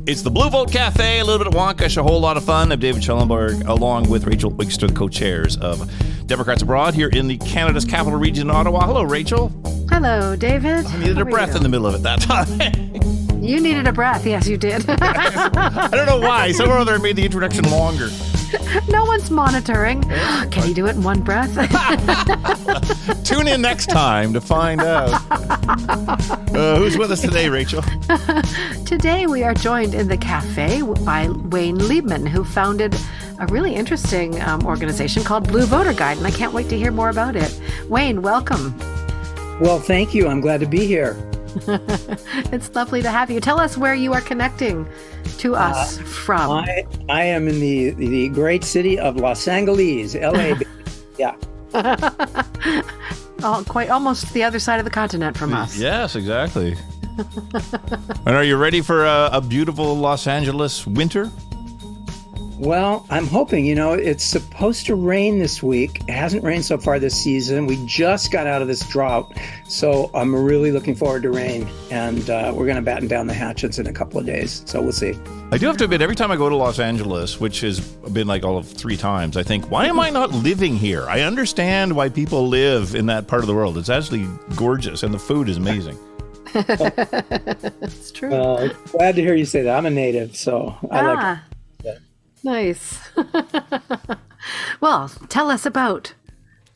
It's the Blue Vote Cafe, a little bit of wonkish, a whole lot of fun. I'm David Schellenberg, along with Rachel Wigster, the co-chairs of Democrats Abroad here in the Canada's capital region, Ottawa. Hello, Rachel. Hello, David. I needed a breath in the middle of it that time. You needed a breath. Yes, you did. I don't know why. Somewhere or other I made the introduction longer. No one's monitoring. Can you do it in one breath? Tune in next time to find out. Who's with us today, Rachel? Today we are joined in the cafe by Wayne Liebman, who founded a really interesting organization called Blue Voter Guide, and I can't wait to hear more about it. Wayne, welcome. Well, thank you. I'm glad to be here. It's lovely to have you. Tell us where you are connecting to us from. I am in the great city of Los Angeles, LA. Yeah. Quite almost the other side of the continent from us. Yes, exactly. And are you ready for a beautiful Los Angeles winter? Well, I'm hoping, it's supposed to rain this week. It hasn't rained so far this season. We just got out of this drought. So I'm really looking forward to rain. And we're going to batten down the hatches in a couple of days. So we'll see. I do have to admit, every time I go to Los Angeles, which has been like all of 3 times, I think, why am I not living here? I understand why people live in that part of the world. It's actually gorgeous and the food is amazing. It's true. Glad to hear you say that. I'm a native, so I like it. Nice. Well, tell us about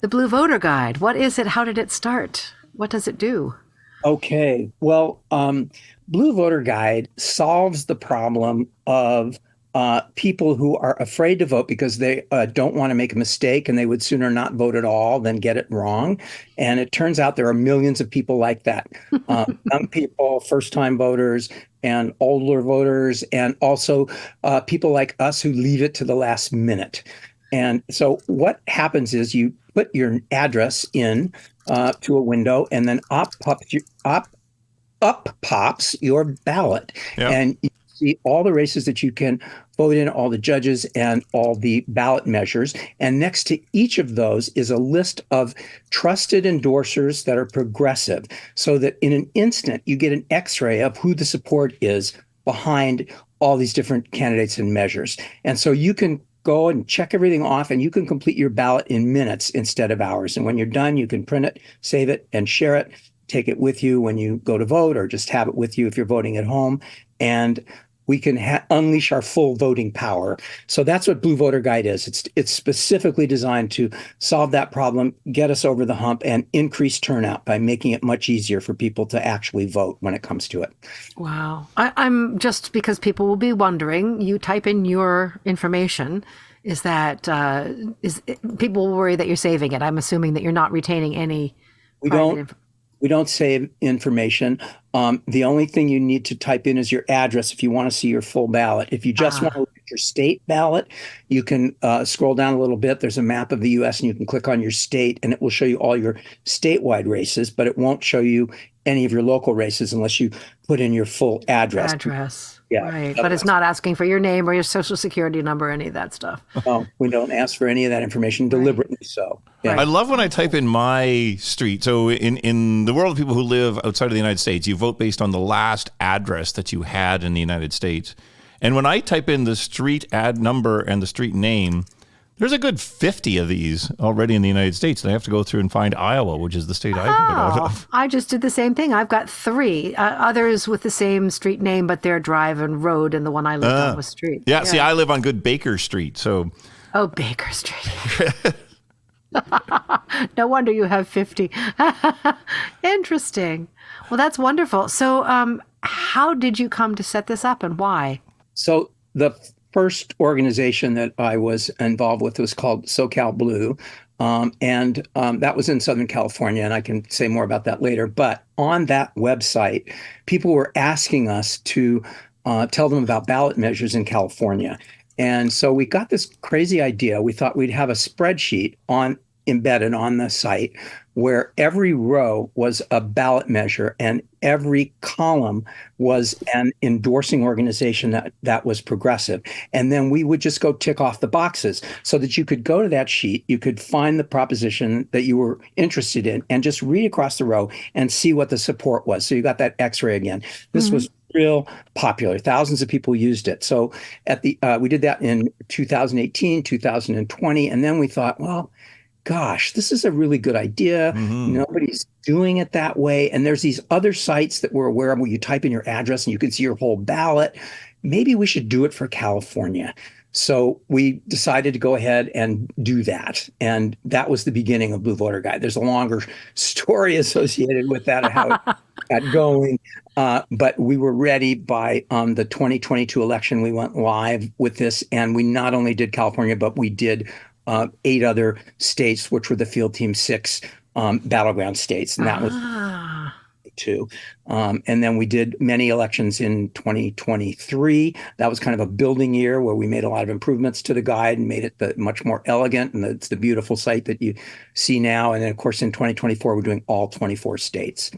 the Blue Voter Guide. What is it? How did it start? What does it do? Okay. Well, Blue Voter Guide solves the problem of people who are afraid to vote because they don't want to make a mistake, and they would sooner not vote at all than get it wrong. And it turns out there are millions of people like that. Young people, first-time voters, and older voters, and also people like us who leave it to the last minute. And so what happens is you put your address in to a window, and then up pops your ballot. Yep. And you see all the races that you can vote in, all the judges and all the ballot measures. And next to each of those is a list of trusted endorsers that are progressive, so that in an instant you get an x-ray of who the support is behind all these different candidates and measures. And so you can go and check everything off, and you can complete your ballot in minutes instead of hours. And when you're done, you can print it, save it, and share it. Take it with you when you go to vote, or just have it with you if you're voting at home. And we can unleash our full voting power. So that's what Blue Voter Guide is. It's specifically designed to solve that problem, get us over the hump, and increase turnout by making it much easier for people to actually vote when it comes to it. Wow. I'm just, because people will be wondering, you type in your information. Is that, people will worry that you're saving it. I'm assuming that you're not retaining any. We don't save information. The only thing you need to type in is your address if you want to see your full ballot. If you just want to look at your state ballot, you can scroll down a little bit. There's a map of the U.S. and you can click on your state, and it will show you all your statewide races, but it won't show you any of your local races unless you put in your full address. Yeah, right. But it's not asking for your name or your social security number, or any of that stuff. No, we don't ask for any of that information, deliberately so. Yeah. I love when I type in my street. So in the world of people who live outside of the United States, you vote based on the last address that you had in the United States. And when I type in the street ad number and the street name, there's a good 50 of these already in the United States. And I have to go through and find Iowa, which is the state I vote out of. I just did the same thing. I've got 3 others with the same street name, but they're drive and road, and the one I lived on was street. Yeah, see, I live on good Baker Street. So. Oh, Baker Street. No wonder you have 50. Interesting. Well, that's wonderful. So how did you come to set this up, and why? So the first organization that I was involved with was called SoCal Blue. And that was in Southern California, and I can say more about that later. But on that website, people were asking us to tell them about ballot measures in California. And so we got this crazy idea. We thought we'd have a spreadsheet embedded on the site where every row was a ballot measure and every column was an endorsing organization that was progressive. And then we would just go tick off the boxes so that you could go to that sheet, you could find the proposition that you were interested in and just read across the row and see what the support was. So you got that X-ray again. This was real popular. Thousands of people used it. So we did that in 2018, 2020, and then we thought, well, gosh, this is a really good idea. Nobody's doing it that way. And there's these other sites that we're aware of where you type in your address and you can see your whole ballot. Maybe we should do it for California. So we decided to go ahead and do that. And that was the beginning of Blue Voter Guide. There's a longer story associated with that, of how it got going. But we were ready by the 2022 election. We went live with this. And we not only did California, but we did 8 other states, which were the Field Team 6 battleground states. And that was too. And then we did many elections in 2023. That was kind of a building year where we made a lot of improvements to the guide and made it much more elegant. And it's the beautiful site that you see now. And then, of course, in 2024, we're doing all 24 states.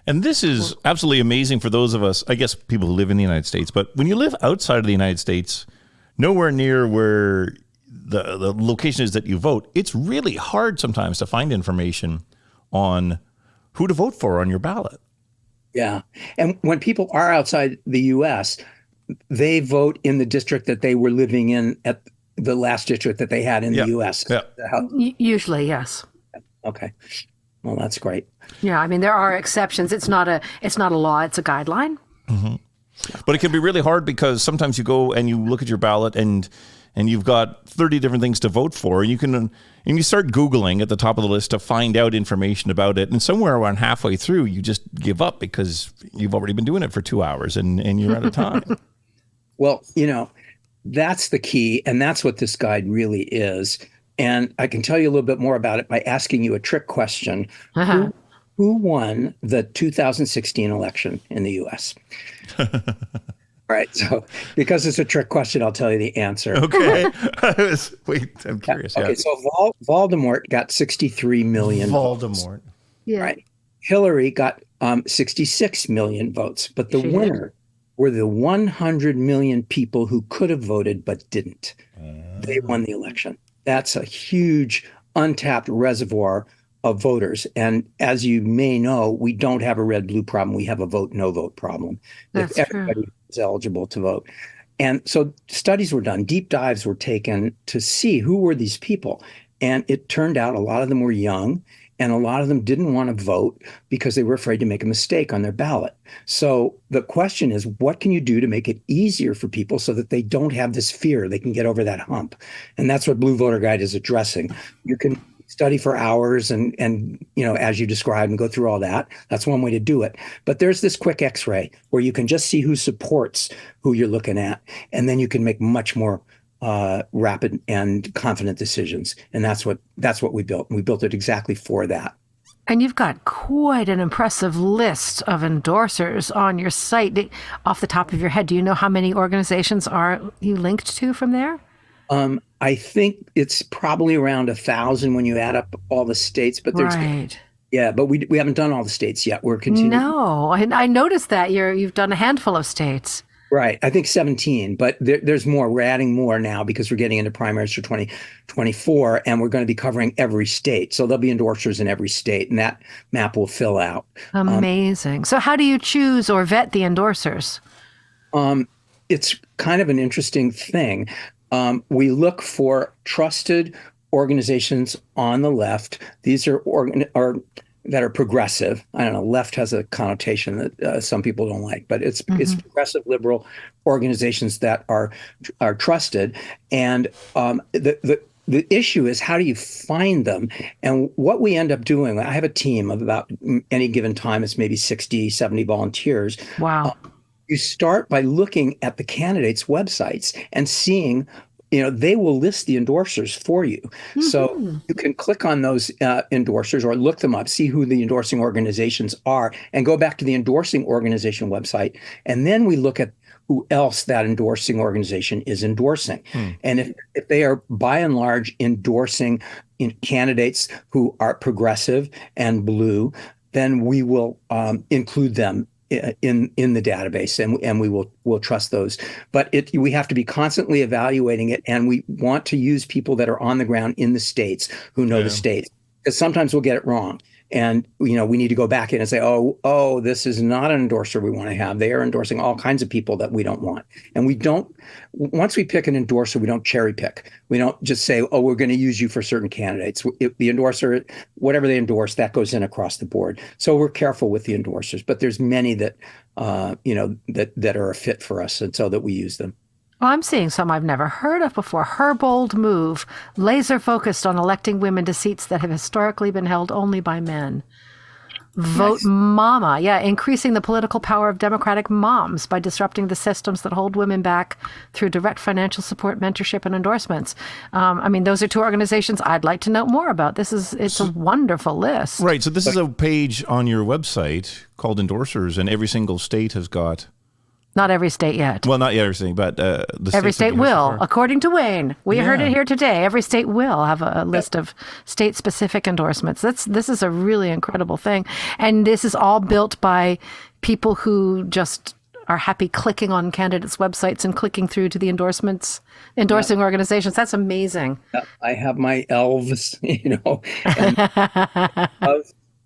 And this is absolutely amazing for those of us, I guess, people who live in the United States. But when you live outside of the United States, nowhere near where the location is that you vote, it's really hard sometimes to find information on who to vote for on your ballot. Yeah. And when people are outside the U.S., they vote in the district that they were living in at the last district that they had in the U.S. Yeah. Usually, yes. Okay. Well, that's great. Yeah, I mean, there are exceptions. It's not a law, it's a guideline. Mm-hmm. But it can be really hard because sometimes you go and you look at your ballot and you've got 30 different things to vote for, and you start Googling at the top of the list to find out information about it. And somewhere around halfway through, you just give up because you've already been doing it for 2 hours and you're out of time. Well, that's the key. And that's what this guide really is. And I can tell you a little bit more about it by asking you a trick question. Uh-huh. Who won the 2016 election in the U.S.? All right. So because it's a trick question, I'll tell you the answer. Okay. I'm curious. Okay. So Voldemort got 63 million votes. Yeah. Right. Hillary got 66 million votes. But the winner were the 100 million people who could have voted but didn't. They won the election. That's a huge untapped reservoir of voters. And as you may know, we don't have a red-blue problem. We have a vote-no vote problem. That's if everybody is eligible to vote. And so studies were done, deep dives were taken to see who were these people. And it turned out a lot of them were young, and a lot of them didn't want to vote because they were afraid to make a mistake on their ballot. So the question is, what can you do to make it easier for people so that they don't have this fear? They can get over that hump. And that's what Blue Voter Guide is addressing. You can study for hours and as you described, and go through all that. That's one way to do it. But there's this quick X-ray where you can just see who supports who you're looking at. And then you can make much more rapid and confident decisions. And that's what we built. We built it exactly for that. And you've got quite an impressive list of endorsers on your site. Off the top of your head, do you know how many organizations are you linked to from there? I think it's probably around 1,000 when you add up all the states. But there's right. Yeah, but we haven't done all the states yet. We're continuing. No, I noticed that you've done a handful of states. Right. I think 17, but there's more. We're adding more now because we're getting into primaries for 2024, and we're going to be covering every state. So there'll be endorsers in every state, and that map will fill out. Amazing. So how do you choose or vet the endorsers? It's kind of an interesting thing. We look for trusted organizations on the left. These are that are progressive. I don't know, left has a connotation that some people don't like, but it's progressive liberal organizations that are trusted. And the issue is, how do you find them? And what we end up doing, I have a team of about any given time, it's maybe 60, 70 volunteers. Wow. You start by looking at the candidates' websites and seeing, they will list the endorsers for you. Mm-hmm. So you can click on those endorsers or look them up, see who the endorsing organizations are, and go back to the endorsing organization website. And then we look at who else that endorsing organization is endorsing. And if they are by and large endorsing candidates who are progressive and blue, then we will include them in the database, and we'll trust those. But we have to be constantly evaluating it, and we want to use people that are on the ground in the states who know the states, because sometimes we'll get it wrong. And, we need to go back in and say, oh, this is not an endorser we want to have. They are endorsing all kinds of people that we don't want. And once we pick an endorser, we don't cherry pick. We don't just say, oh, we're going to use you for certain candidates. The endorser, whatever they endorse, that goes in across the board. So we're careful with the endorsers, but there's many that, that are a fit for us, and so that we use them. Well, I'm seeing some I've never heard of before. Her bold move, laser focused on electing women to seats that have historically been held only by men. Vote nice. Mama. Yeah, increasing the political power of Democratic moms by disrupting the systems that hold women back through direct financial support, mentorship, and endorsements. Those are two organizations I'd like to know more about. It's a wonderful list. Right. So this is a page on your website called Endorsers, and every single state has got... Not every state yet. Well, not every state, but every state will, according to Wayne. We heard it here today. Every state will have a list of state-specific endorsements. This is a really incredible thing, and this is all built by people who just are happy clicking on candidates' websites and clicking through to the endorsing organizations. That's amazing. I have my elves,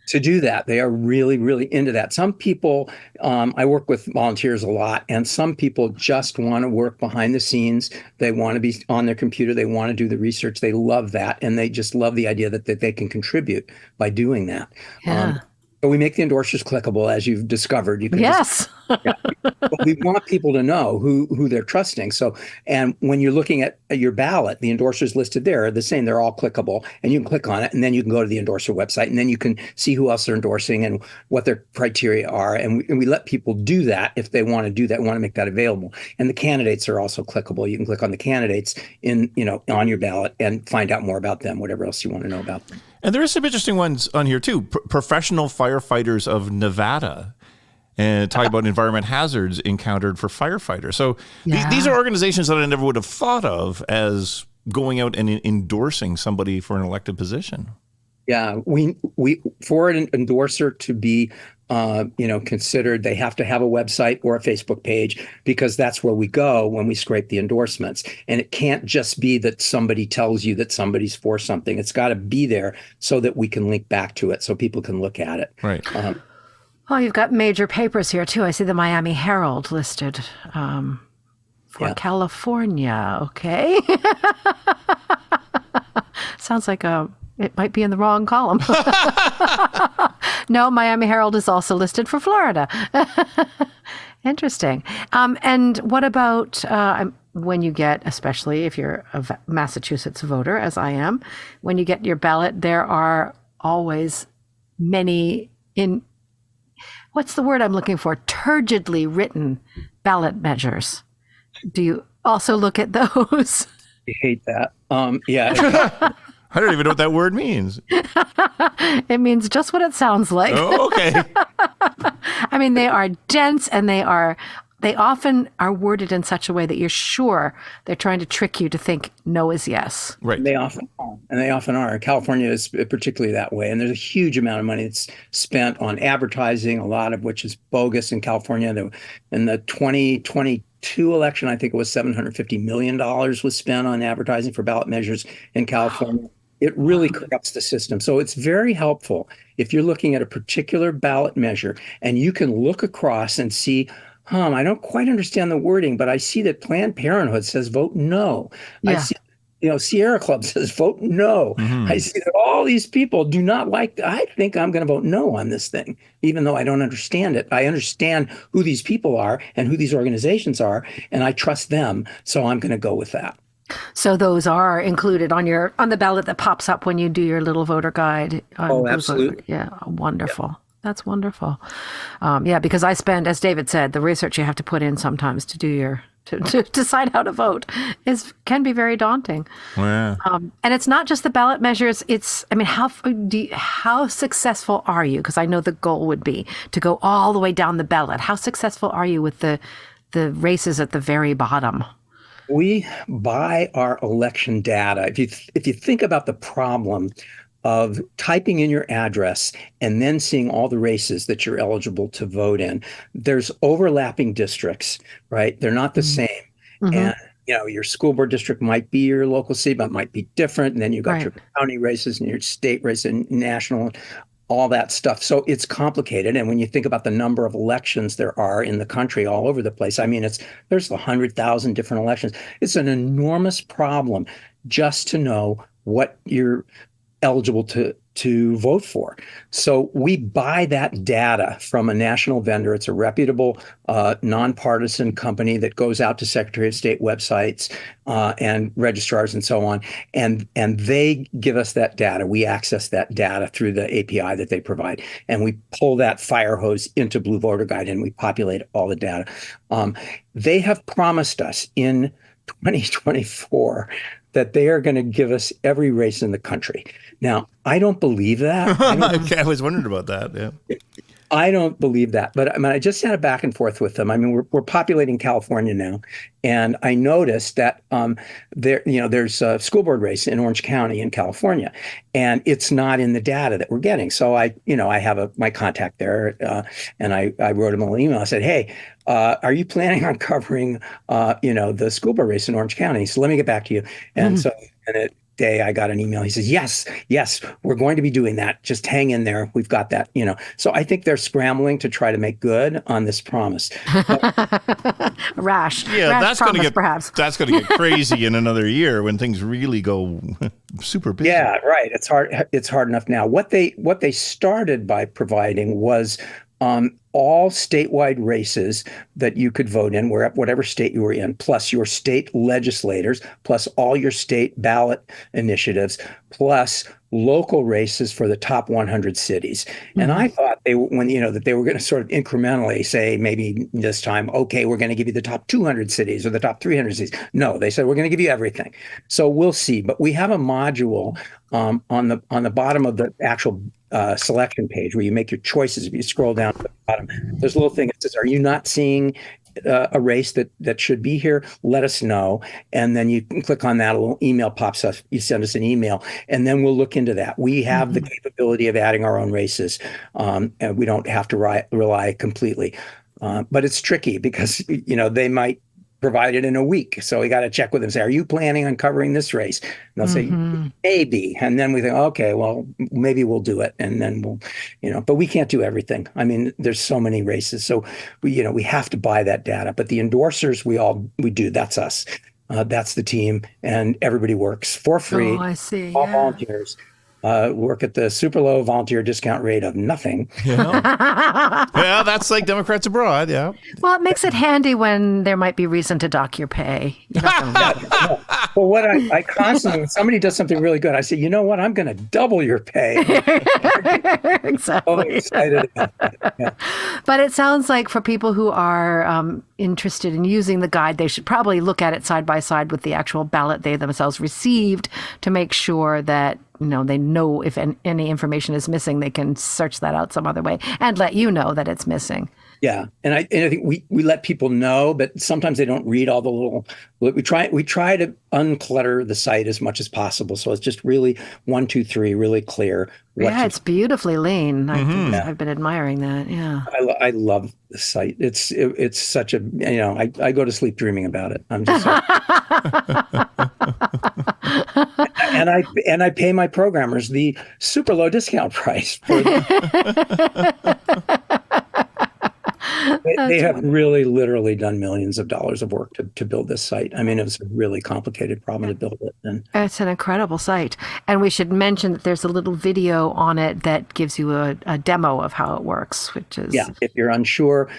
to do that. They are really, really into that. Some people, I work with volunteers a lot, and some people just want to work behind the scenes. They want to be on their computer. They want to do the research. They love that. And they just love the idea that they can contribute by doing that. Yeah. So we make the endorsers clickable, as you've discovered. You can yes. But we want people to know who they're trusting. So, and when you're looking at your ballot, the endorsers listed there are the same. They're all clickable, and you can click on it, and then you can go to the endorser website, and then you can see who else they're endorsing and what their criteria are. And we let people do that if they want to do that, want to make that available. And the candidates are also clickable. You can click on the candidates on your ballot and find out more about them, whatever else you want to know about them. And there are some interesting ones on here too. Professional firefighters of Nevada, and talk about environment hazards encountered for firefighters. So these are organizations that I never would have thought of as going out and endorsing somebody for an elected position. Yeah, we for an endorser to be considered, they have to have a website or a Facebook page, because that's where we go when we scrape the endorsements. And it can't just be that somebody tells you that somebody's for something. It's got to be there so that we can link back to it, so people can look at it. Right. You've got major papers here too. I see the Miami Herald listed for California. Okay. Sounds like it might be in the wrong column. No, Miami Herald is also listed for Florida. Interesting. And what about when you get, especially if you're a Massachusetts voter, as I am, when you get your ballot, there are always many what's the word I'm looking for? Turgidly written ballot measures. Do you also look at those? I hate that. Yeah. I don't even know what that word means. It means just what it sounds like. Oh, okay. I mean, they are dense, and they often are worded in such a way that you're sure they're trying to trick you to think no is yes. Right. They often are. And they often are. California is particularly that way. And there's a huge amount of money that's spent on advertising, a lot of which is bogus in California. In the 2022 election, I think it was $750 million was spent on advertising for ballot measures in California. Wow. It really corrupts the system. So it's very helpful if you're looking at a particular ballot measure and you can look across and see, I don't quite understand the wording, but I see that Planned Parenthood says vote no. Yeah. I see, Sierra Club says vote no. Mm-hmm. I see that all these people do not like, I think I'm going to vote no on this thing, even though I don't understand it. I understand who these people are and who these organizations are, and I trust them. So I'm going to go with that. So those are included on the ballot that pops up when you do your little voter guide. Absolutely. Yeah, wonderful. Yeah. That's wonderful. Because I spend, as David said, the research you have to put in sometimes to do to decide how to vote can be very daunting. Yeah. And it's not just the ballot measures. How successful are you? Because I know the goal would be to go all the way down the ballot. How successful are you with the races at the very bottom? We buy our election data. If you think about the problem of typing in your address and then seeing all the races that you're eligible to vote in, there's overlapping districts, right? They're not the same. Mm-hmm. And your school board district might be your local city, but might be different. And then you've got your county races and your state race and national. all that stuff. So it's complicated. And when you think about the number of elections there are in the country all over the place, I mean, there's 100,000 different elections. It's an enormous problem just to know what you're eligible to vote for. So we buy that data from a national vendor. It's a reputable, nonpartisan company that goes out to Secretary of State websites and registrars and so on, and they give us that data. We access that data through the API that they provide, and we pull that fire hose into Blue Voter Guide, and we populate all the data. They have promised us in 2024 that they are going to give us every race in the country. Now, I don't believe that. I was wondering about that. Yeah. I don't believe that, but I mean, I just had a back and forth with them. I mean, we're populating California now, and I noticed that there's a school board race in Orange County in California, and it's not in the data that we're getting. So I have my contact there, and I wrote him an email. I said, hey, are you planning on covering the school board race in Orange County? So let me get back to you. And so day I got an email. He says, yes, we're going to be doing that. Just hang in there. We've got that, So I think they're scrambling to try to make good on this promise. Rash. Yeah, that's going to get perhaps. That's going to get crazy in another year when things really go super busy. Yeah, right. It's hard. It's hard enough now. What they started by providing was all statewide races that you could vote in, whatever state you were in, plus your state legislators, plus all your state ballot initiatives, plus local races for the top 100 cities. Mm-hmm. And I thought that they were going to sort of incrementally say, maybe this time, okay, we're going to give you the top 200 cities or the top 300 cities. No, they said we're going to give you everything. So we'll see. But we have a module on the bottom of the actual selection page where you make your choices. If you scroll down to the bottom, there's a little thing that says, are you not seeing a race that should be here? Let us know. And then you can click on that, a little email pops up. You send us an email, and then we'll look into that. We have the capability of adding our own races, and we don't have to rely completely. But it's tricky because, they might provide it in a week. So we got to check with them, say, are you planning on covering this race? And they'll say, maybe. And then we think, okay, well, maybe we'll do it. And then but we can't do everything. I mean, there's so many races. So we have to buy that data. But the endorsers, we do. That's us. That's the team. And everybody works for free. Oh, I see. All volunteers. Work at the super low volunteer discount rate of nothing. Yeah. Well, that's like Democrats abroad, yeah. Well, it makes it handy when there might be reason to dock your pay. Well, what I constantly, when somebody does something really good, I say, you know what, I'm going to double your pay. Exactly. I'm excited about that. Yeah. But it sounds like for people who are interested in using the guide, they should probably look at it side by side with the actual ballot they themselves received to make sure that they know if any information is missing, they can search that out some other way and let you know that it's missing. Yeah, and I think we let people know, but sometimes they don't read all the little. We try to unclutter the site as much as possible, so it's just really 1, 2, 3, really clear. It's beautifully lean. I've been admiring that. Yeah, I love the site. It's such a I go to sleep dreaming about it. I'm just and I pay my programmers the super low discount price for They have really literally done millions of dollars of work to build this site. I mean, it was a really complicated problem to build it. And it's an incredible site. And we should mention that there's a little video on it that gives you a demo of how it works, which is... Yeah, if you're unsure,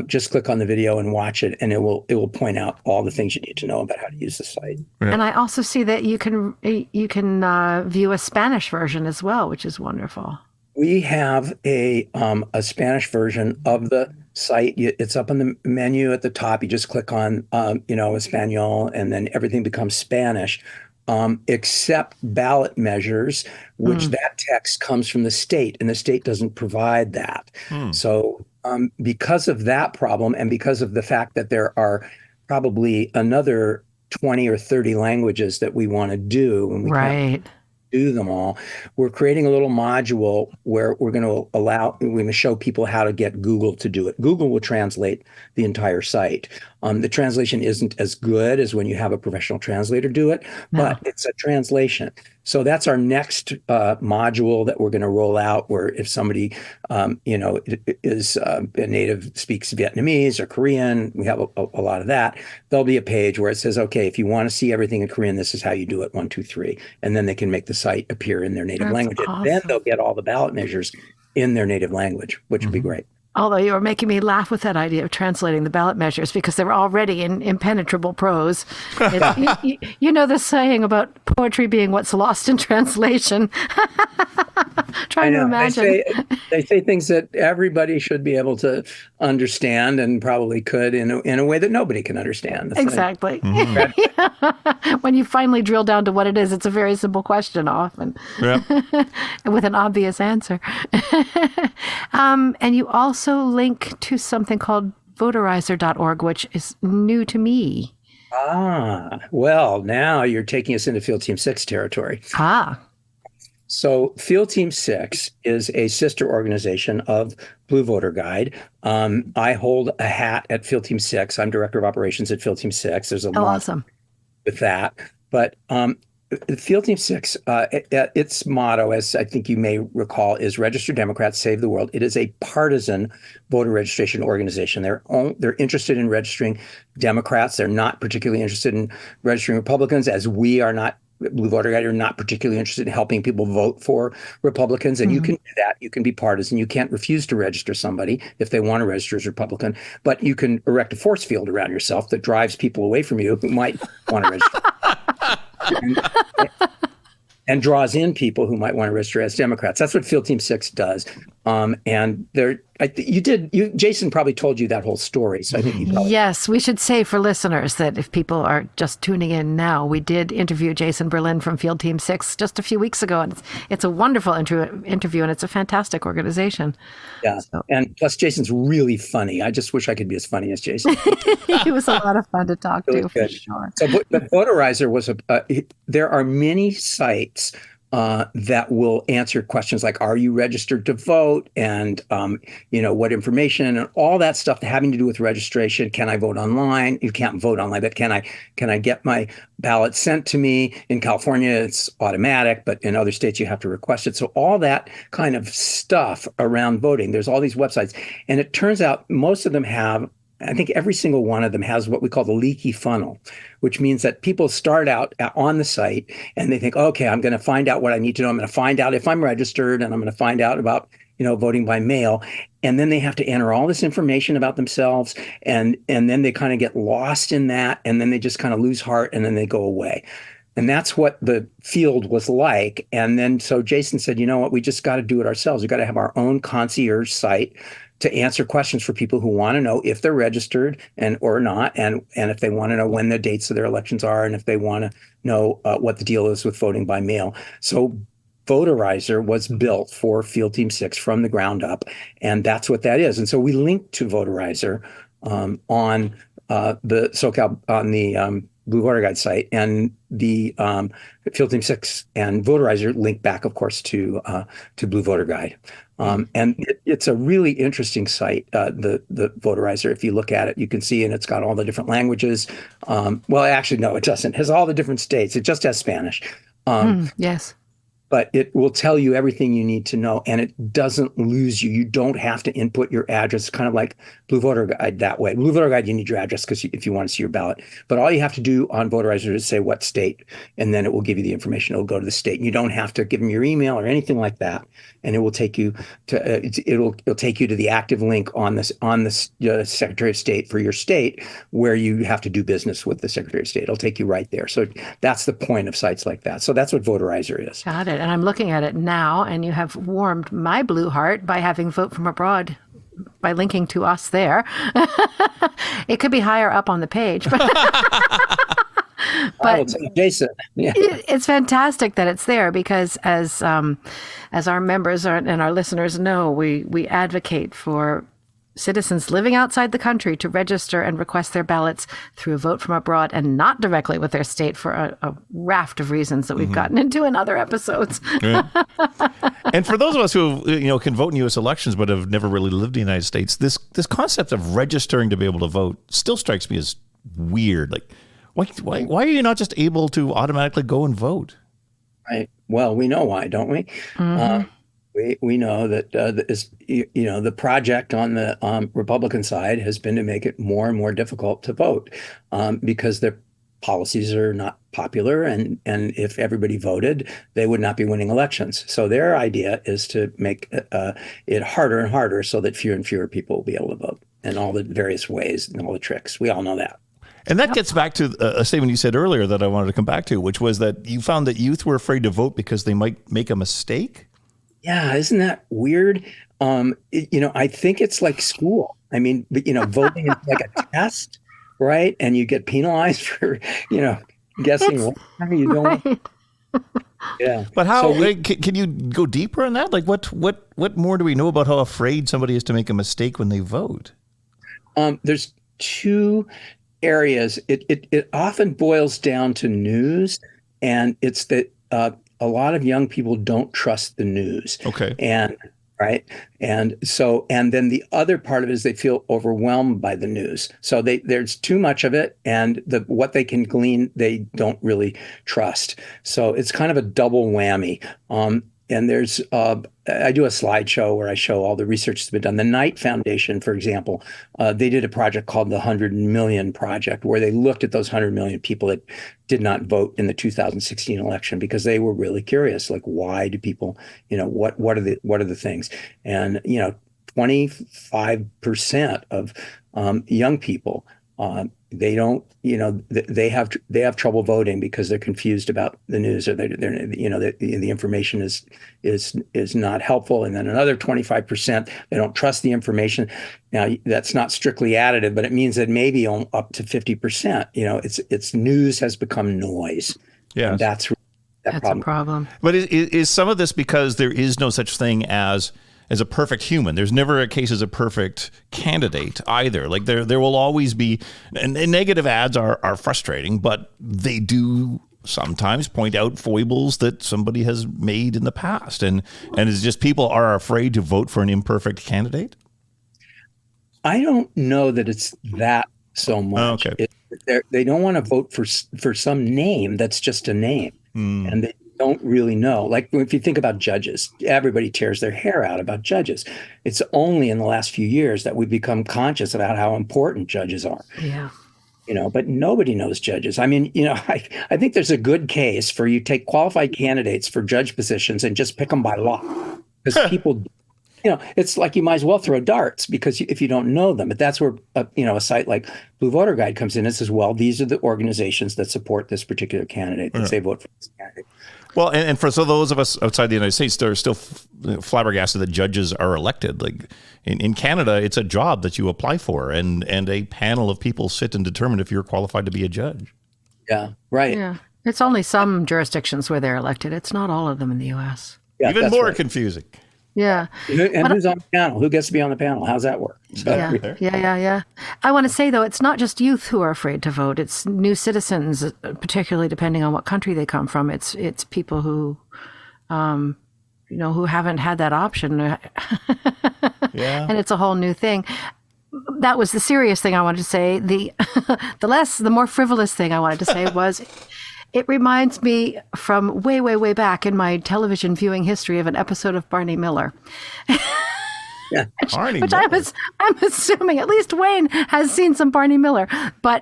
just click on the video and watch it, and it will point out all the things you need to know about how to use the site. Right. And I also see that you can view a Spanish version as well, which is wonderful. We have a Spanish version of the site. It's up in the menu at the top. You just click on, Espanol, and then everything becomes Spanish, except ballot measures, which that text comes from the state, and the state doesn't provide that. So because of that problem, and because of the fact that there are probably another 20 or 30 languages that we want to do, and we right. do them all. We're creating a little module where we're going to show people how to get Google to do it. Google will translate the entire site. The translation isn't as good as when you have a professional translator do it, but it's a translation. So that's our next module that we're going to roll out, where if somebody, is a native, speaks Vietnamese or Korean, we have a lot of that, there'll be a page where it says, okay, if you want to see everything in Korean, this is how you do it, 1, 2, 3. And then they can make the site appear in their native language. Awesome. And then they'll get all the ballot measures in their native language, which would be great. Although you were making me laugh with that idea of translating the ballot measures, because they're already in impenetrable prose. You know the saying about poetry being what's lost in translation. Trying to imagine. They say things that everybody should be able to understand, and probably could in a way that nobody can understand. Exactly. When you finally drill down to what it is, it's a very simple question often, with an obvious answer. And you also link to something called voterizer.org, which is new to me. Well, now you're taking us into Field Team 6 territory. So Field Team 6 is a sister organization of Blue Voter Guide. I hold a hat at Field Team 6. I'm Director of Operations at Field Team 6. There's a lot awesome with that. But Field Team 6, its motto, as I think you may recall, is Register Democrats, Save the World. It is a partisan voter registration organization. They're interested in registering Democrats. They're not particularly interested in registering Republicans, as we are not. Blue Voter Guide are not particularly interested in helping people vote for Republicans. And you can do that. You can be partisan. You can't refuse to register somebody if they want to register as Republican, but you can erect a force field around yourself that drives people away from you who might want to register. And draws in people who might want to register as Democrats. That's what Field Team 6 does. And Jason probably told you that whole story. So I think Yes, we should say for listeners that if people are just tuning in now, we did interview Jason Berlin from Field Team 6 just a few weeks ago. And it's a wonderful interview, and it's a fantastic organization. Yeah. So. And plus, Jason's really funny. I just wish I could be as funny as Jason. He was a lot of fun to talk to, for sure. So, but Voterizer was there are many sites that will answer questions like, are you registered to vote? And, what information and all that stuff having to do with registration. Can I vote online? You can't vote online, but can I get my ballot sent to me? In California, it's automatic, but in other states, you have to request it. So all that kind of stuff around voting, there's all these websites. And it turns out most of them have, I think every single one of them has what we call the leaky funnel, which means that people start out on the site and they think, okay, I'm going to find out what I need to know. I'm going to find out if I'm registered, and I'm going to find out about, voting by mail. And then they have to enter all this information about themselves. And then they kind of get lost in that. And then they just kind of lose heart, and then they go away. And that's what the field was like. And then so Jason said, you know what, we just got to do it ourselves. We got to have our own concierge site to answer questions for people who want to know if they're registered or not, and if they want to know when the dates of their elections are, and if they want to know what the deal is with voting by mail. So Voterizer was built for Field Team 6 from the ground up, and that's what that is. And so we linked to Voterizer on the SoCal, on the Blue Voter Guide site, and the Field Team 6 and Voterizer link back, of course, to Blue Voter Guide. And it's a really interesting site, the Voterizer. If you look at it, you can see, and it's got all the different languages. Well, actually, no, it doesn't. It has all the different states. It just has Spanish. Yes. But it will tell you everything you need to know, and it doesn't lose you. You don't have to input your address, kind of like Blue Voter Guide that way. Blue Voter Guide, you need your address if you want to see your ballot. But all you have to do on Voterizer is say what state, and then it will give you the information. It'll go to the state. And you don't have to give them your email or anything like that, and it will take you to it'll take you to the active link on this Secretary of State for your state, where you have to do business with the Secretary of State. It'll take you right there. So that's the point of sites like that. So that's what Voterizer is. Got it. And I'm looking at it now, and you have warmed my blue heart by having Vote From Abroad, by linking to us there. It could be higher up on the page. But Jason, yeah. It's fantastic that it's there, because as our members and our listeners know, we advocate for citizens living outside the country to register and request their ballots through a vote from abroad and not directly with their state for a raft of reasons that we've gotten into in other episodes. Right. And for those of us who can vote in U.S. elections but have never really lived in the United States, this concept of registering to be able to vote still strikes me as weird. Like, why are you not just able to automatically go and vote? Right. Well, we know why, don't we? Mm-hmm. We know that the project on the Republican side has been to make it more and more difficult to vote because their policies are not popular, and if everybody voted, they would not be winning elections. So their idea is to make it harder and harder so that fewer and fewer people will be able to vote in all the various ways and all the tricks. We all know that. And that gets back to a statement you said earlier that I wanted to come back to, which was that you found that youth were afraid to vote because they might make a mistake. Yeah, isn't that weird? I think it's like school. I mean, voting is like a test, right? And you get penalized for, guessing what you don't. Right. Yeah. But how can you go deeper on that? Like, what more do we know about how afraid somebody is to make a mistake when they vote? There's two areas. It often boils down to news, and it's that a lot of young people don't trust the news. Okay. And then the other part of it is they feel overwhelmed by the news. So there's too much of it, and what they can glean, they don't really trust. So it's kind of a double whammy. And there's I do a slideshow where I show all the research that's been done. The Knight Foundation, for example, they did a project called the 100 Million Project, where they looked at those 100 million people that did not vote in the 2016 election because they were really curious, like, why do people, what are the things? And 25% of young people, they don't, they have trouble voting because they're confused about the news, or the information is not helpful. And then another 25%, they don't trust the information. Now, that's not strictly additive, but it means that maybe up to 50%, it's news has become noise. Yeah, that's a problem. But is some of this because there is no such thing as a perfect human? There's never a case as a perfect candidate either. Like there will always be, and negative ads are frustrating, but they do sometimes point out foibles that somebody has made in the past. And it's just people are afraid to vote for an imperfect candidate? I don't know that it's that so much. Oh, okay. They don't want to vote for some name that's just a name. And they don't really know. Like, if you think about judges, everybody tears their hair out about judges. It's only in the last few years that we've become conscious about how important judges are. Yeah. But nobody knows judges. I mean, I think there's a good case for you take qualified candidates for judge positions and just pick them by law, because people, it's like you might as well throw darts, because if you don't know them. But that's where a site like Blue Voter Guide comes in and says, well, these are the organizations that support this particular candidate, that say vote for this candidate. Well, and for those of us outside the United States, they're still flabbergasted that judges are elected. Like in Canada, it's a job that you apply for, and a panel of people sit and determine if you're qualified to be a judge. Yeah, right. Yeah, it's only some jurisdictions where they're elected. It's not all of them in the U.S. Yeah, even more confusing. Yeah. And who's on the panel? Who gets to be on the panel? How's that work? Yeah. I want to say, though, it's not just youth who are afraid to vote. It's new citizens, particularly depending on what country they come from. It's people who, who haven't had that option. Yeah. And it's a whole new thing. That was the serious thing I wanted to say. The more frivolous thing I wanted to say was, it reminds me from way, way, way back in my television viewing history of an episode of Barney Miller. Yeah. Which I'm assuming at least Wayne has seen some Barney Miller, but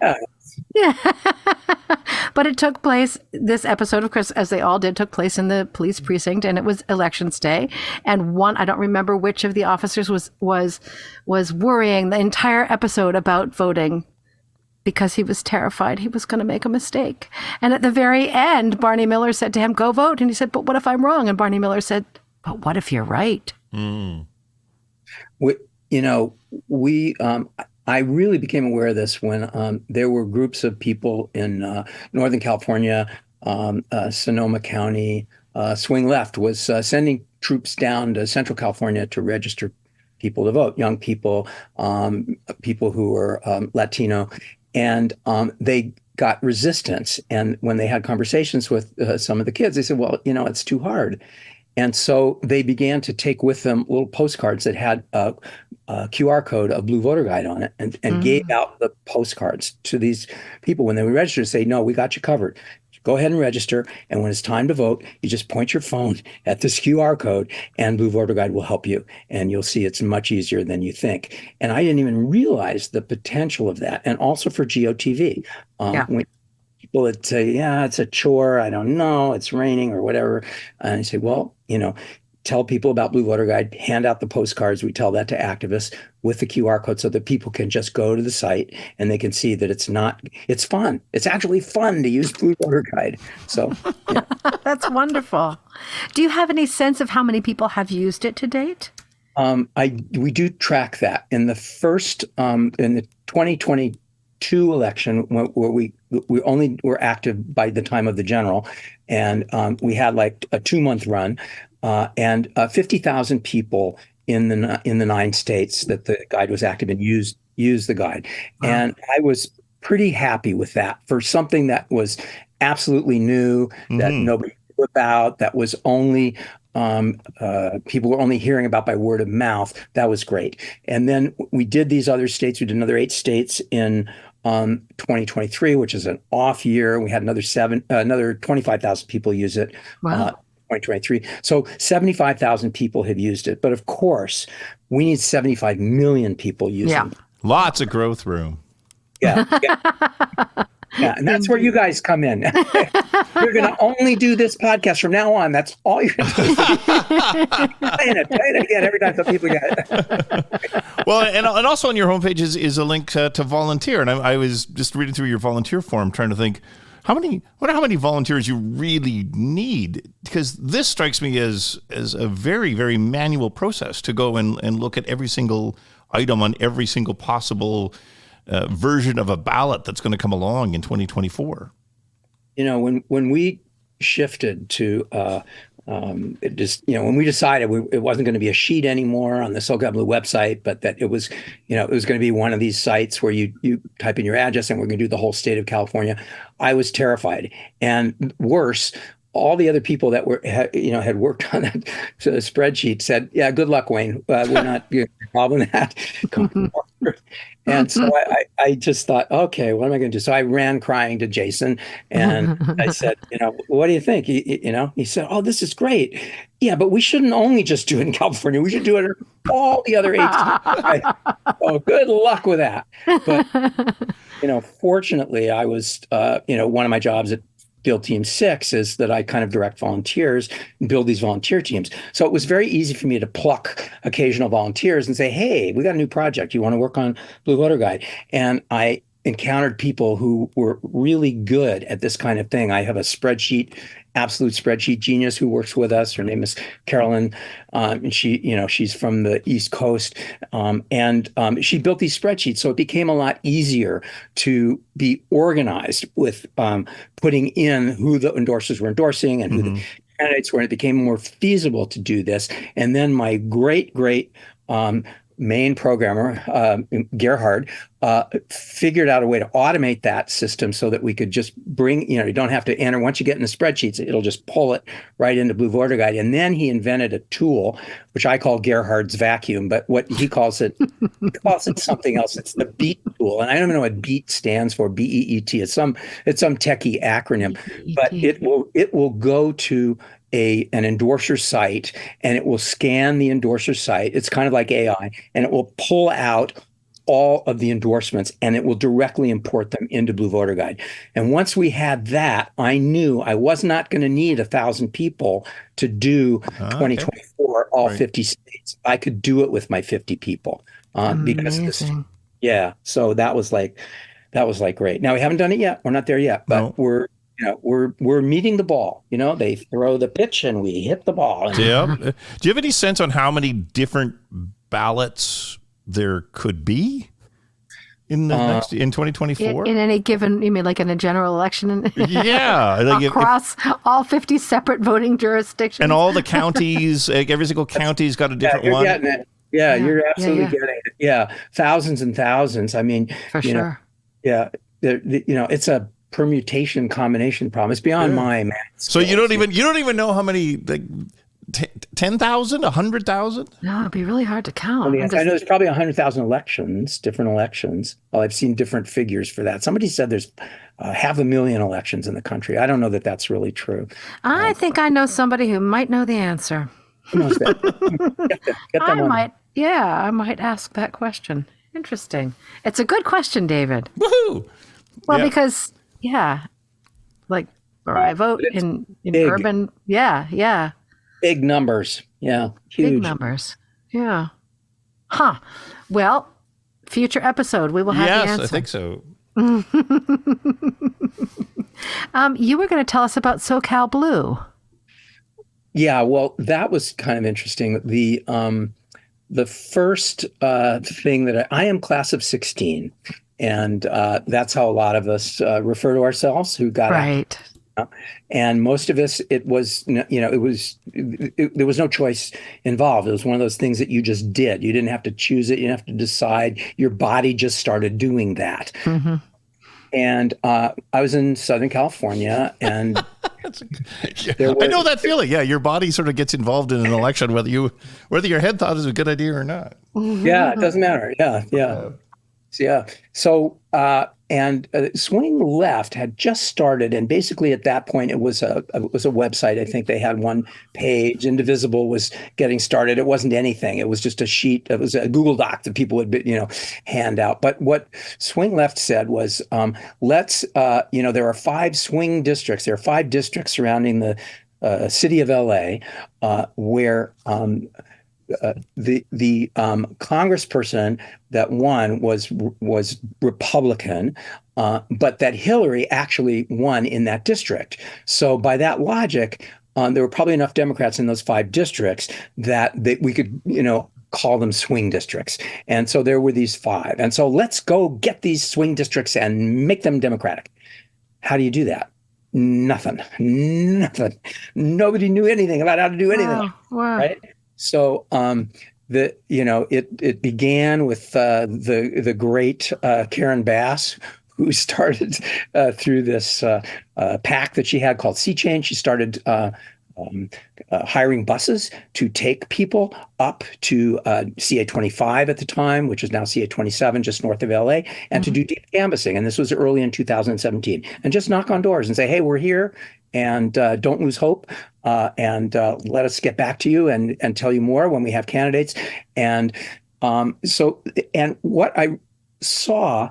but it took place, this episode, of course, as they all did, took place in the police precinct, and it was elections day. And I don't remember which of the officers was worrying the entire episode about voting, because he was terrified he was going to make a mistake. And at the very end, Barney Miller said to him, go vote. And he said, but what if I'm wrong? And Barney Miller said, but what if you're right? I really became aware of this when there were groups of people in Northern California, Sonoma County, Swing Left was sending troops down to Central California to register people to vote, young people, people who were Latino, and they got resistance. And when they had conversations with some of the kids, they said, well, it's too hard. And so they began to take with them little postcards that had a QR code of Blue Voter Guide on it, and gave out the postcards to these people when they would register to say, no, we got you covered. Go ahead and register. And when it's time to vote, you just point your phone at this QR code and Blue Voter Guide will help you. And you'll see it's much easier than you think. And I didn't even realize the potential of that. And also for GOTV. When people would say, yeah, it's a chore. I don't know. It's raining or whatever. And I say, well, tell people about Blue Voter Guide, hand out the postcards. We tell that to activists with the QR code so that people can just go to the site and they can see that it's fun. It's actually fun to use Blue Voter Guide. So, yeah. That's wonderful. Do you have any sense of how many people have used it to date? We do track that. In the first, in the 2022 election, where we only were active by the time of the general, and we had like a 2-month run. And 50,000 people in the 9 states that the guide was active in used the guide. Wow. And I was pretty happy with that for something that was absolutely new, that nobody knew about, that was only people were only hearing about by word of mouth. That was great. And then we did these other states. We did another 8 states in 2023, which is an off year. We had another 25,000 people use it. Wow. 2023. So 75,000 people have used it. But of course, we need 75 million people using it. Lots of growth room. Yeah. And that's where you guys come in. You're going to only do this podcast from now on. That's all you're going to do. Play it again every time some people get it. Well, and also on your homepage is a link to volunteer. And I was just reading through your volunteer form, trying to think, how many volunteers you really need? Because this strikes me as a very, very manual process to go and look at every single item on every single possible version of a ballot that's going to come along in 2024. When we shifted to when we decided it wasn't going to be a sheet anymore on the SoCal Blue website, but that it was going to be one of these sites where you type in your address and we're going to do the whole state of California. I was terrified. And worse, all the other people that had worked on that spreadsheet said, yeah, good luck, Wayne. We're not involved in that. And so I just thought, okay, what am I going to do? So I ran crying to Jason and I said, what do you think? He said, oh, this is great. Yeah, but we shouldn't only just do it in California. We should do it in all the other 8 states. Oh, good luck with that. But, fortunately, I was, one of my jobs at Field Team 6 is that I kind of direct volunteers and build these volunteer teams. So it was very easy for me to pluck occasional volunteers and say, hey, we got a new project. You want to work on Blue Voter Guide? And I encountered people who were really good at this kind of thing. I have a absolute spreadsheet genius who works with us. Her name is Carolyn. And she's from the East Coast. And she built these spreadsheets. So it became a lot easier to be organized with putting in who the endorsers were endorsing and who the candidates were. And it became more feasible to do this. And then my great main programmer, Gerhard, figured out a way to automate that system so that we could just bring, you don't have to enter. Once you get in the spreadsheets, it'll just pull it right into Blue Voter Guide. And then he invented a tool, which I call Gerhard's vacuum, but what he calls it, something else. It's the BEAT tool. And I don't even know what BEAT stands for, B-E-E-T. It's some techie acronym, but it will go to an endorser site and it will scan the endorser site. It's kind of like AI, and it will pull out all of the endorsements and it will directly import them into Blue Voter Guide. And once we had that, I knew I was not going to need 1,000 people to do 2024, all 50 states. I could do it with my 50 people because of this. Yeah. So that was like great. Now we haven't done it yet. We're not there yet, but we're meeting the ball. They throw the pitch and we hit the ball. Yeah. Do you have any sense on how many different ballots there could be in the in 2024? In any given, you mean like in a general election? Yeah. Across all 50 separate voting jurisdictions. And all the counties, like every single county's got a different one. Yeah, Yeah. you're Yeah. absolutely Yeah. getting it. Yeah, thousands and thousands. I mean, For you know, sure. yeah, it's a permutation combination problem. It's beyond Yeah. my math So skills. you don't even know how many, like, 10,000, 100,000? No, it'd be really hard to I count. mean, I'm I just know there's probably 100,000 elections, different elections. Well, I've seen different figures for that. Somebody said there's 500,000 elections in the country. I don't know that that's really true. I think I know somebody who might know the answer. Who knows that? Get them I on. might, yeah, I might ask that question. Interesting. It's a good question, David. Woohoo! Well, Yeah. because, yeah, like, or I vote But it's in big, urban, yeah, big numbers. Yeah, big huge. numbers. Yeah. Huh. Well, future episode, we will have the Yes, answer. I think so. You were going to tell us about SoCal Blue. Yeah, well, that was kind of interesting. The first thing that I am class of 16, and that's how a lot of us refer to ourselves who got out. Right. And most of us, it was, there was no choice involved. It was one of those things that you just did. You didn't have to choose it. You didn't have to decide. Your body just started doing that. Mm-hmm. And I was in Southern California, and I know that feeling. Yeah, your body sort of gets involved in an election, whether your head thought it was a good idea or not. yeah, it doesn't matter. Yeah. So, Swing Left had just started, and basically at that point it was a website. I think they had one page. Indivisible was getting started. It wasn't anything. It was just a sheet. It was a Google Doc that people would hand out. But what Swing Left said was, there are 5 swing districts. There are 5 districts surrounding the city of LA where the congressperson that won was Republican, but that Hillary actually won in that district. So by that logic, there were probably enough Democrats in those 5 districts that we could, call them swing districts. And so there were these 5. And so let's go get these swing districts and make them Democratic. How do you do that? Nothing. Nobody knew anything about how to do anything. Wow. Right? So it began with the great Karen Bass, who started through this PAC that she had called Sea Change. She started hiring buses to take people up to CA 25 at the time, which is now CA 27, just north of LA, and to do deep canvassing. And this was early in 2017. And just knock on doors and say, hey, we're here, and don't lose hope. And let us get back to you and tell you more when we have candidates. And what I saw,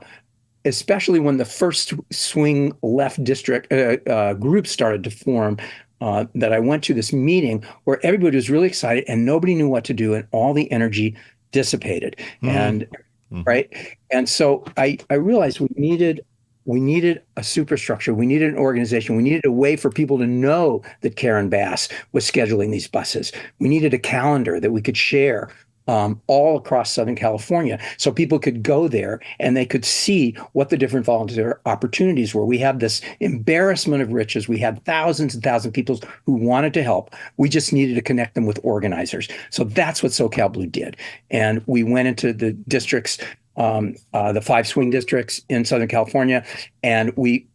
especially when the first swing left district group started to form, that I went to this meeting where everybody was really excited and nobody knew what to do, and all the energy dissipated. And right. And so I realized we needed a superstructure. We needed an organization. We needed a way for people to know that Karen Bass was scheduling these buses. We needed a calendar that we could share all across Southern California, so people could go there and they could see what the different volunteer opportunities were. We had this embarrassment of riches. We had thousands and thousands of people who wanted to help. We just needed to connect them with organizers. So that's what SoCal Blue did. And we went into the districts, the 5 swing districts in Southern California, and we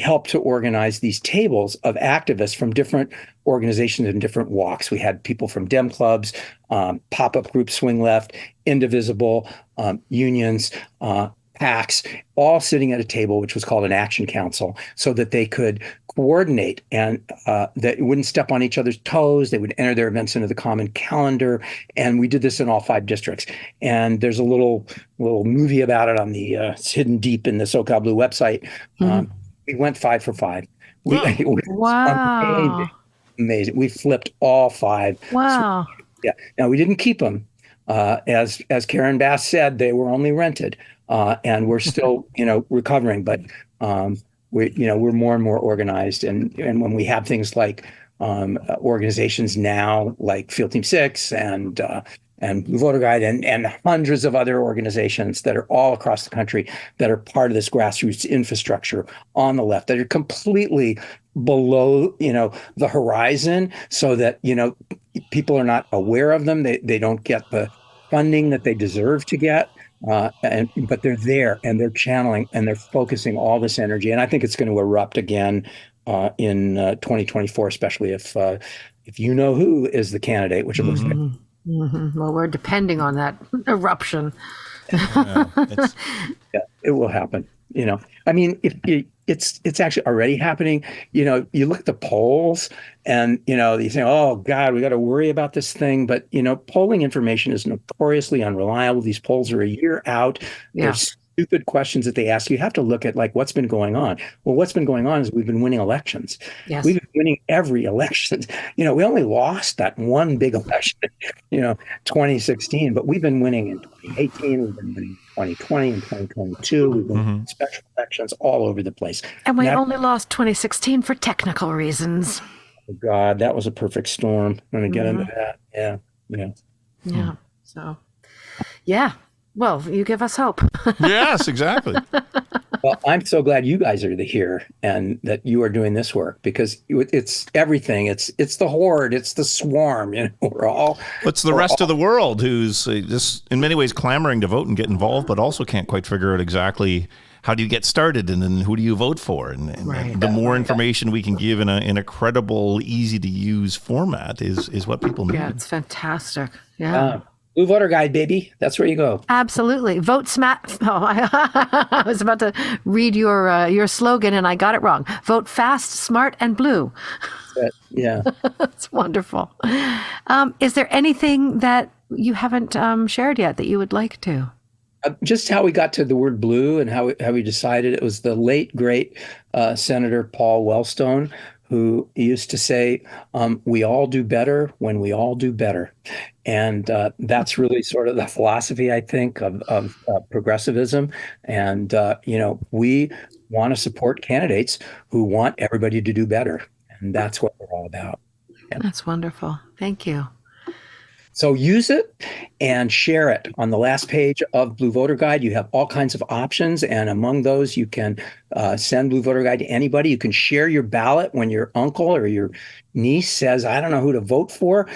helped to organize these tables of activists from different organizations and different walks. We had people from Dem clubs, pop-up group Swing Left, Indivisible, unions, PACs, all sitting at a table, which was called an action council, so that they could coordinate and that wouldn't step on each other's toes. They would enter their events into the common calendar. And we did this in all 5 districts. And there's a little movie about it on the it's hidden deep in the SoCal Blue website. We went 5 for 5. Wow. Amazing. We flipped all 5. Wow. Yeah. Now, we didn't keep them. As Karen Bass said, they were only rented. And we're still, recovering, but we're more and more organized. And when we have things like organizations now, like Field Team 6 and Blue Voter Guide and hundreds of other organizations that are all across the country that are part of this grassroots infrastructure on the left, that are completely below, the horizon, so that, people are not aware of them. They don't get the funding that they deserve to get. But they're there and they're channeling and they're focusing all this energy. And I think it's going to erupt again in 2024, especially if you know who is the candidate, which it looks like. Well, we're depending on that eruption. Yeah, it will happen. I mean, it's actually already happening. You look at the polls and, you say, oh, God, we got to worry about this thing. But, polling information is notoriously unreliable. These polls are a year out. Yeah. There's stupid questions that they ask. You have to look at what's been going on. Well, what's been going on is we've been winning elections. Yes. We've been winning every election. We only lost that one big election, 2016, but we've been winning in 2018. We've been winning 2020 and 2022. We've been winning special elections all over the place. And we only lost 2016 for technical reasons. Oh God, that was a perfect storm. I'm going to get into that. Yeah. So, yeah. Well, you give us hope. Yes, exactly. Well, I'm so glad you guys are here and that you are doing this work, because it's everything. It's the horde. It's the swarm. It's the rest of the world who's just in many ways clamoring to vote and get involved, but also can't quite figure out exactly how do you get started and then who do you vote for? And the more information we can give in a credible, easy to use format is what people need. Yeah, it's fantastic. Yeah. Blue Voter Guide, baby. That's where you go. Absolutely. Vote smart. Oh, I was about to read your slogan and I got it wrong. Vote fast, smart, and blue. Yeah. That's wonderful. Is there anything that you haven't shared yet that you would like to? Just how we got to the word blue and how we decided. It was the late, great Senator Paul Wellstone who used to say, we all do better when we all do better. And that's really sort of the philosophy, I think, of progressivism. And, we want to support candidates who want everybody to do better. And that's what we're all about. Yeah. That's wonderful. Thank you. So use it and share it. On the last page of Blue Voter Guide, you have all kinds of options. And among those, you can send Blue Voter Guide to anybody. You can share your ballot when your uncle or your niece says, I don't know who to vote for.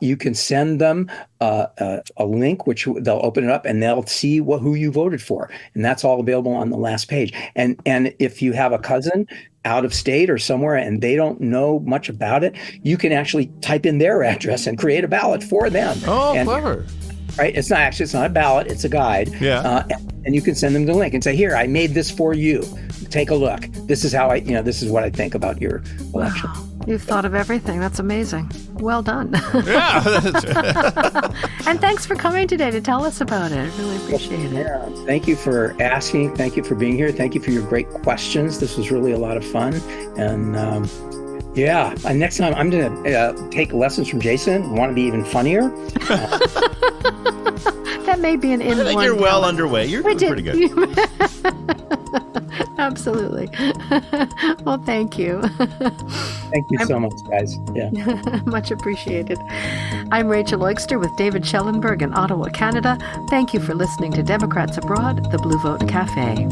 You can send them a link, which they'll open it up and they'll see who you voted for. And that's all available on the last page. And if you have a cousin out of state or somewhere and they don't know much about it, you can actually type in their address and create a ballot for them. Oh, clever. Right? It's not a ballot, it's a guide. Yeah. And you can send them the link and say, here, I made this for you. Take a look. This is how this is what I think about your election. Wow. You've thought of everything. That's amazing. Well done. Yeah. And thanks for coming today to tell us about it. I really appreciate it. Yeah. Thank you for asking. Thank you for being here. Thank you for your great questions. This was really a lot of fun. And and next time I'm going to take lessons from Jason. Want to be even funnier. That may be an inborn. I think you're well underway. You're doing pretty good. Absolutely. Well, thank you. Thank you so much, guys. Yeah. Much appreciated. I'm Rachel Oikster with David Schellenberg in Ottawa, Canada. Thank you for listening to Democrats Abroad, the Blue Vote Cafe.